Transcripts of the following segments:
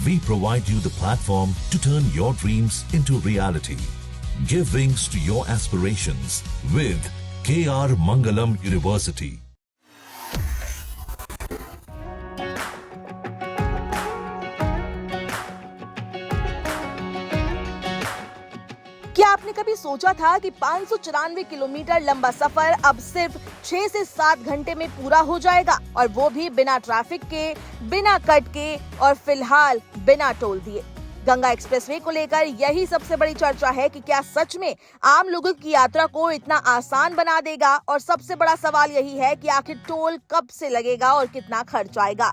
we provide you the platform to turn your dreams into reality. Give wings to your aspirations with KR Mangalam University. क्या आपने कभी सोचा था कि 594 kilometre लंबा सफर अब सिर्फ 6 से 7 घंटे में पूरा हो जाएगा, और वो भी बिना ट्रैफिक के, बिना कट के और फिलहाल बिना टोल दिए। गंगा एक्सप्रेसवे को लेकर यही सबसे बड़ी चर्चा है कि क्या सच में आम लोगों की यात्रा को इतना आसान बना देगा, और सबसे बड़ा सवाल यही है कि आखिर टोल कब से लगेगा और कितना खर्च आएगा।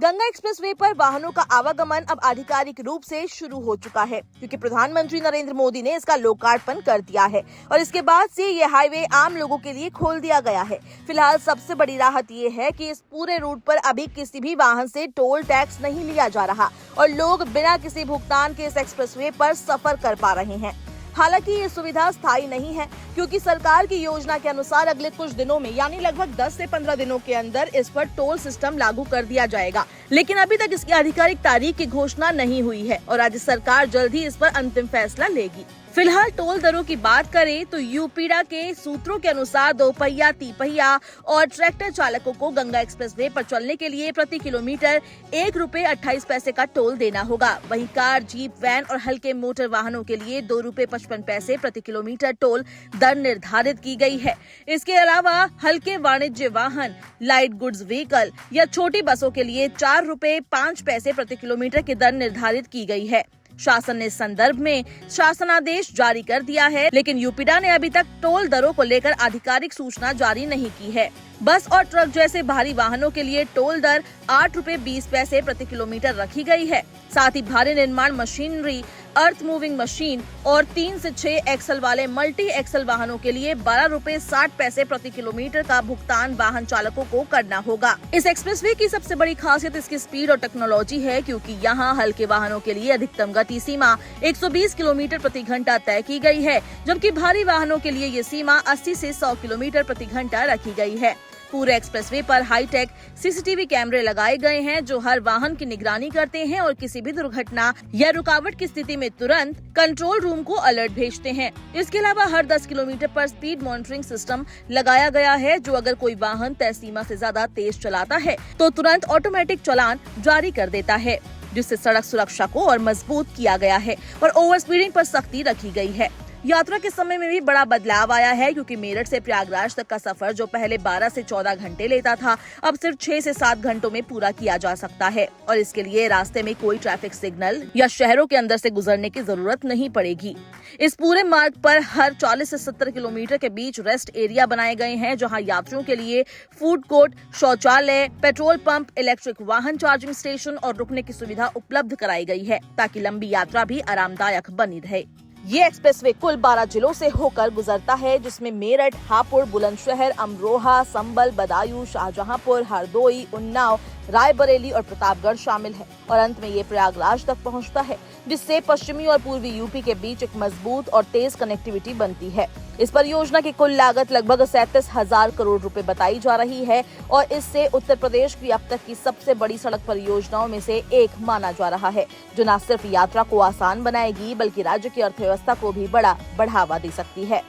गंगा एक्सप्रेसवे पर वाहनों का आवागमन अब आधिकारिक रूप से शुरू हो चुका है, क्योंकि प्रधानमंत्री नरेंद्र मोदी ने इसका लोकार्पण कर दिया है और इसके बाद से ये हाईवे आम लोगों के लिए खोल दिया गया है। फिलहाल सबसे बड़ी राहत ये है कि इस पूरे रूट पर अभी किसी भी वाहन से टोल टैक्स नहीं लिया जा रहा और लोग बिना किसी भुगतान के इस एक्सप्रेसवे पर सफर कर पा रहे हैं। हालांकि ये सुविधा स्थायी नहीं है, क्योंकि सरकार की योजना के अनुसार अगले कुछ दिनों में यानी लगभग 10 से 15 दिनों के अंदर इस पर टोल सिस्टम लागू कर दिया जाएगा, लेकिन अभी तक इसकी आधिकारिक तारीख की घोषणा नहीं हुई है और राज्य सरकार जल्द ही इस पर अंतिम फैसला लेगी। फिलहाल टोल दरों की बात करें तो यूपीडा के सूत्रों के अनुसार 2 पहिया, 3 पहिया और ट्रैक्टर चालकों को गंगा एक्सप्रेसवे पर चलने के लिए प्रति किलोमीटर ₹1.28 का टोल देना होगा। वहीं कार, जीप, वैन और हल्के मोटर वाहनों के लिए ₹2.55 प्रति किलोमीटर टोल दर निर्धारित की गई है। इसके अलावा हल्के वाणिज्य वाहन, लाइट गुड्स व्हीकल या छोटी बसों के लिए ₹4.05 प्रति किलोमीटर की दर निर्धारित की गई है। शासन ने इस संदर्भ में शासनादेश जारी कर दिया है, लेकिन यूपीडा ने अभी तक टोल दरों को लेकर आधिकारिक सूचना जारी नहीं की है। बस और ट्रक जैसे भारी वाहनों के लिए टोल दर ₹8.20 प्रति किलोमीटर रखी गई है। साथ ही भारी निर्माण मशीनरी, अर्थ मूविंग मशीन और 3 से 6 एक्सल वाले मल्टी एक्सल वाहनों के लिए ₹12.60 प्रति किलोमीटर का भुगतान वाहन चालकों को करना होगा। इस एक्सप्रेसवे की सबसे बड़ी खासियत इसकी स्पीड और टेक्नोलॉजी है, क्योंकि यहाँ हल्के वाहनों के लिए अधिकतम गति सीमा 120 किलोमीटर प्रति घंटा तय की गई है, जबकि भारी वाहनों के लिए ये सीमा 80 से 100 किलोमीटर प्रति घंटा रखी गई है। पूरे एक्सप्रेसवे पर हाईटेक सीसीटीवी कैमरे लगाए गए हैं, जो हर वाहन की निगरानी करते हैं और किसी भी दुर्घटना या रुकावट की स्थिति में तुरंत कंट्रोल रूम को अलर्ट भेजते हैं। इसके अलावा हर 10 किलोमीटर पर स्पीड मॉनिटरिंग सिस्टम लगाया गया है, जो अगर कोई वाहन तय सीमा से ज्यादा तेज चलाता है तो तुरंत ऑटोमेटिक चालान जारी कर देता है, जिससे सड़क सुरक्षा को और मजबूत किया गया है और ओवर स्पीडिंग पर सख्ती रखी गई है। यात्रा के समय में भी बड़ा बदलाव आया है, क्योंकि मेरठ से प्रयागराज तक का सफर जो पहले 12 से 14 घंटे लेता था, अब सिर्फ 6 से 7 घंटों में पूरा किया जा सकता है और इसके लिए रास्ते में कोई ट्रैफिक सिग्नल या शहरों के अंदर से गुजरने की जरूरत नहीं पड़ेगी। इस पूरे मार्ग पर हर 40 से 70 किलोमीटर के बीच रेस्ट एरिया बनाए गए हैं, जहाँ यात्रियों के लिए फूड कोर्ट, शौचालय, पेट्रोल पंप, इलेक्ट्रिक वाहन चार्जिंग स्टेशन और रुकने की सुविधा उपलब्ध कराई गई है, ताकि लंबी यात्रा भी आरामदायक बनी रहे। ये एक्सप्रेसवे कुल 12 जिलों से होकर गुजरता है, जिसमें मेरठ, हापुड़, बुलंदशहर, अमरोहा, संबल, बदायूं, शाहजहांपुर, हरदोई, उन्नाव, रायबरेली और प्रतापगढ़ शामिल है और अंत में ये प्रयागराज तक पहुंचता है, जिससे पश्चिमी और पूर्वी यूपी के बीच एक मजबूत और तेज कनेक्टिविटी बनती है। इस परियोजना की कुल लागत लगभग 37,000 करोड़ रुपए बताई जा रही है और इससे उत्तर प्रदेश की अब तक की सबसे बड़ी सड़क परियोजनाओं में से एक माना जा रहा है, जो न सिर्फ यात्रा को आसान बनाएगी बल्कि राज्य की अर्थव्यवस्था को भी बड़ा बढ़ावा दे सकती है।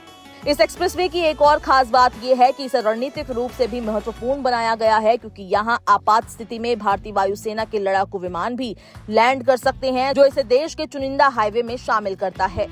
इस एक्सप्रेसवे की एक और खास बात ये है कि इसे रणनीतिक रूप से भी महत्वपूर्ण बनाया गया है, क्योंकि यहाँ आपात स्थिति में भारतीय वायुसेना के लड़ाकू विमान भी लैंड कर सकते हैं, जो इसे देश के चुनिंदा हाईवे में शामिल करता है।